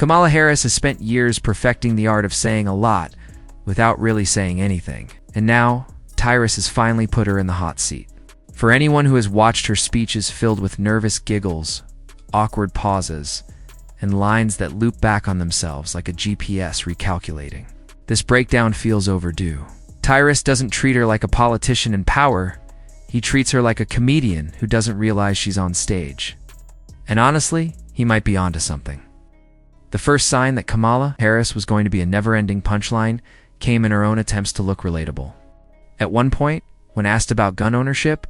Kamala Harris has spent years perfecting the art of saying a lot without really saying anything. And now, Tyrus has finally put her in the hot seat. For anyone who has watched her speeches filled with nervous giggles, awkward pauses, and lines that loop back on themselves like a GPS recalculating, this breakdown feels overdue. Tyrus doesn't treat her like a politician in power, he treats her like a comedian who doesn't realize she's on stage. And honestly, he might be onto something. The first sign that Kamala Harris was going to be a never-ending punchline came in her own attempts to look relatable. At one point, when asked about gun ownership,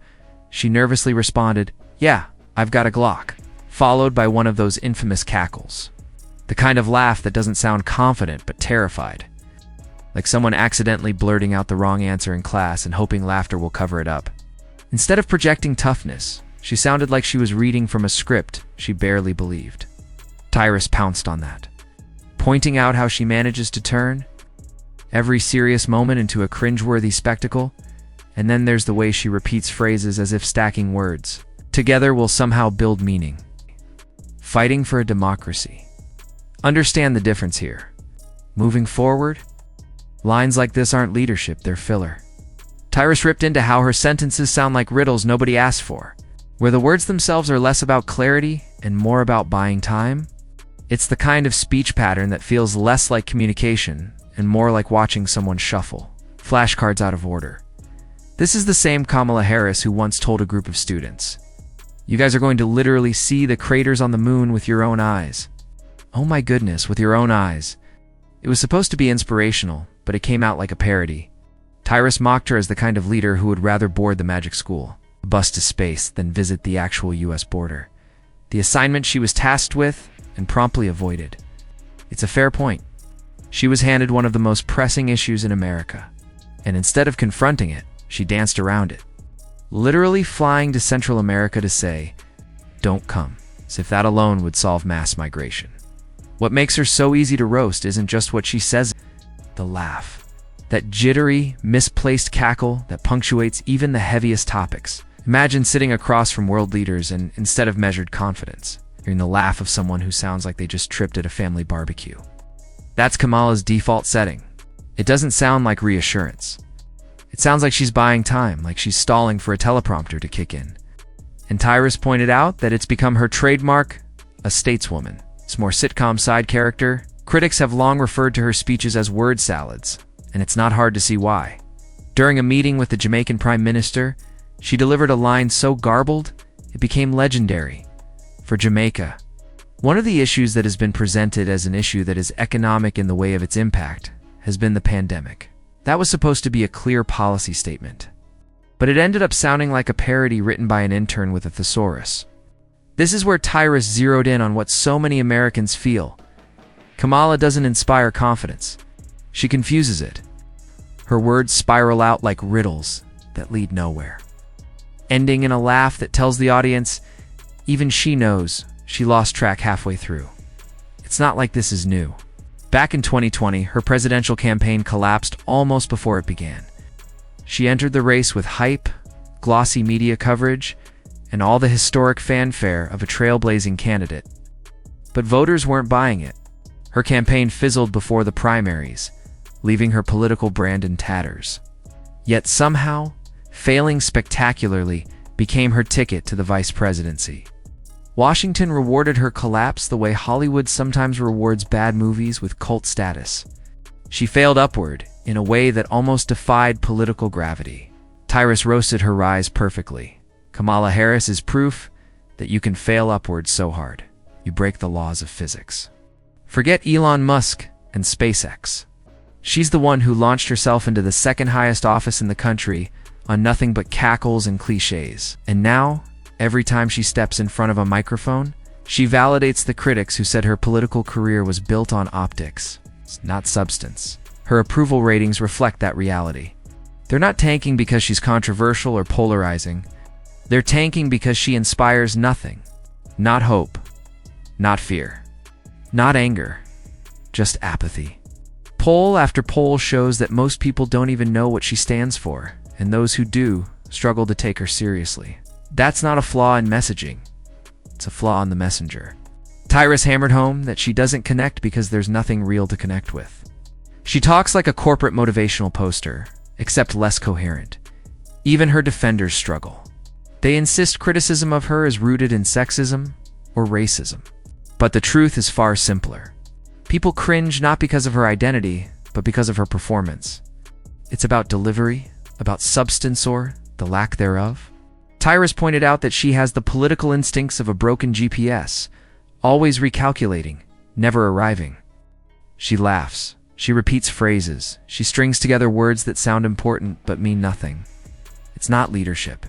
she nervously responded, "Yeah, I've got a Glock," followed by one of those infamous cackles. The kind of laugh that doesn't sound confident but terrified, like someone accidentally blurting out the wrong answer in class and hoping laughter will cover it up. Instead of projecting toughness, she sounded like she was reading from a script she barely believed. Tyrus pounced on that, pointing out how she manages to turn every serious moment into a cringe-worthy spectacle, and then there's the way she repeats phrases as if stacking words together will somehow build meaning. Fighting for a democracy. Understand the difference here. Moving forward, lines like this aren't leadership, they're filler. Tyrus ripped into how her sentences sound like riddles nobody asked for, where the words themselves are less about clarity and more about buying time. It's the kind of speech pattern that feels less like communication and more like watching someone shuffle flashcards out of order. This is the same Kamala Harris who once told a group of students, "You guys are going to literally see the craters on the moon with your own eyes." Oh my goodness, with your own eyes. It was supposed to be inspirational, but it came out like a parody. Tyrus mocked her as the kind of leader who would rather board the magic school, a bus to space, than visit the actual US border. The assignment she was tasked with and promptly avoided. It's a fair point. She was handed one of the most pressing issues in America, and instead of confronting it, she danced around it, literally flying to Central America to say, "Don't come," as if that alone would solve mass migration. What makes her so easy to roast isn't just what she says, the laugh. That jittery, misplaced cackle that punctuates even the heaviest topics. Imagine sitting across from world leaders and, instead of measured confidence, hearing the laugh of someone who sounds like they just tripped at a family barbecue. That's Kamala's default setting. It doesn't sound like reassurance. It sounds like she's buying time, like she's stalling for a teleprompter to kick in. And Tyrus pointed out that it's become her trademark, a stateswoman. It's more sitcom side character. Critics have long referred to her speeches as word salads, and it's not hard to see why. During a meeting with the Jamaican Prime Minister, she delivered a line so garbled, it became legendary. For Jamaica, one of the issues that has been presented as an issue that is economic in the way of its impact has been the pandemic. That was supposed to be a clear policy statement, but it ended up sounding like a parody written by an intern with a thesaurus. This is where Tyrus zeroed in on what so many Americans feel. Kamala doesn't inspire confidence. She confuses it. Her words spiral out like riddles that lead nowhere, ending in a laugh that tells the audience even she knows she lost track halfway through. It's not like this is new. Back in 2020, her presidential campaign collapsed almost before it began. She entered the race with hype, glossy media coverage, and all the historic fanfare of a trailblazing candidate. But voters weren't buying it. Her campaign fizzled before the primaries, leaving her political brand in tatters. Yet somehow, failing spectacularly became her ticket to the vice presidency. Washington rewarded her collapse the way Hollywood sometimes rewards bad movies with cult status. She failed upward in a way that almost defied political gravity. Tyrus roasted her rise perfectly. Kamala Harris is proof that you can fail upward so hard, you break the laws of physics. Forget Elon Musk and SpaceX. She's the one who launched herself into the second highest office in the country on nothing but cackles and cliches. And now, every time she steps in front of a microphone, she validates the critics who said her political career was built on optics, not substance. Her approval ratings reflect that reality. They're not tanking because she's controversial or polarizing. They're tanking because she inspires nothing. Not hope, not fear, not anger, just apathy. Poll after poll shows that most people don't even know what she stands for, and those who do struggle to take her seriously. That's not a flaw in messaging. It's a flaw in the messenger. Tyrus hammered home that she doesn't connect because there's nothing real to connect with. She talks like a corporate motivational poster, except less coherent. Even her defenders struggle. They insist criticism of her is rooted in sexism or racism. But the truth is far simpler. People cringe not because of her identity, but because of her performance. It's about delivery, about substance or the lack thereof. Tyrus pointed out that she has the political instincts of a broken GPS, always recalculating, never arriving. She laughs. She repeats phrases. She strings together words that sound important but mean nothing. It's not leadership.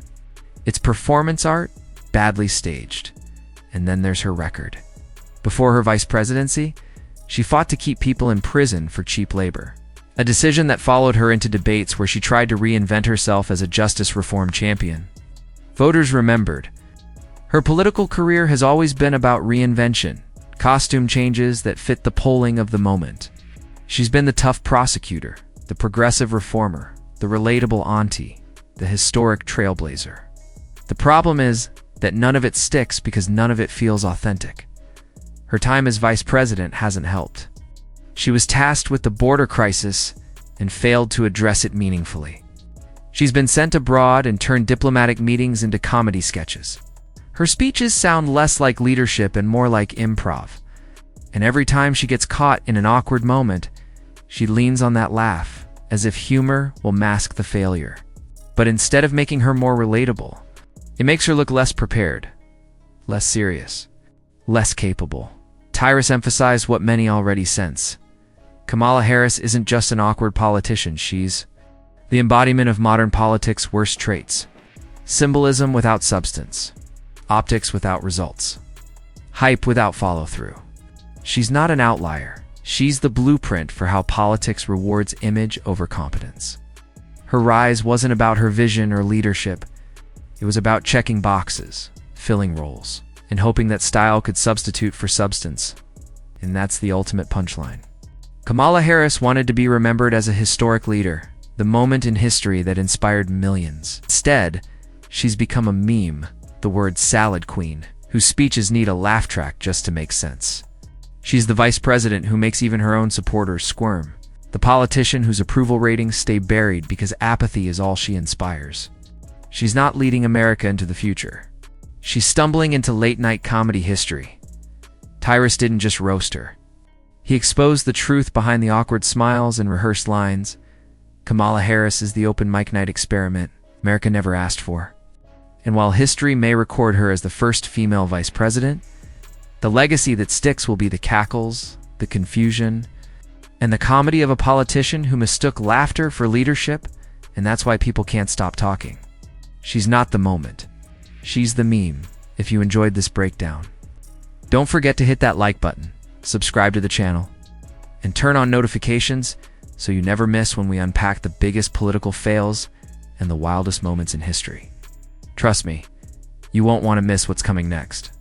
It's performance art, badly staged. And then there's her record. Before her vice presidency, she fought to keep people in prison for cheap labor. A decision that followed her into debates where she tried to reinvent herself as a justice reform champion. Voters remembered. Her political career has always been about reinvention, costume changes that fit the polling of the moment. She's been the tough prosecutor, the progressive reformer, the relatable auntie, the historic trailblazer. The problem is that none of it sticks because none of it feels authentic. Her time as vice president hasn't helped. She was tasked with the border crisis and failed to address it meaningfully. She's been sent abroad and turned diplomatic meetings into comedy sketches. Her speeches sound less like leadership and more like improv. And every time she gets caught in an awkward moment, she leans on that laugh, as if humor will mask the failure. But instead of making her more relatable, it makes her look less prepared, less serious, less capable. Tyrus emphasized what many already sense. Kamala Harris isn't just an awkward politician, she's the embodiment of modern politics' worst traits. Symbolism without substance. Optics without results. Hype without follow-through. She's not an outlier. She's the blueprint for how politics rewards image over competence. Her rise wasn't about her vision or leadership. It was about checking boxes, filling roles, and hoping that style could substitute for substance. And that's the ultimate punchline. Kamala Harris wanted to be remembered as a historic leader, the moment in history that inspired millions. Instead, she's become a meme, the word salad queen, whose speeches need a laugh track just to make sense. She's the vice president who makes even her own supporters squirm, the politician whose approval ratings stay buried because apathy is all she inspires. She's not leading America into the future. She's stumbling into late-night comedy history. Tyrus didn't just roast her. He exposed the truth behind the awkward smiles and rehearsed lines. Kamala Harris is the open mic night experiment America never asked for. And while history may record her as the first female vice president, the legacy that sticks will be the cackles, the confusion, and the comedy of a politician who mistook laughter for leadership, and that's why people can't stop talking. She's not the moment. She's the meme, if you enjoyed this breakdown. Don't forget to hit that like button, subscribe to the channel, and turn on notifications so you never miss when we unpack the biggest political fails and the wildest moments in history. Trust me, you won't want to miss what's coming next.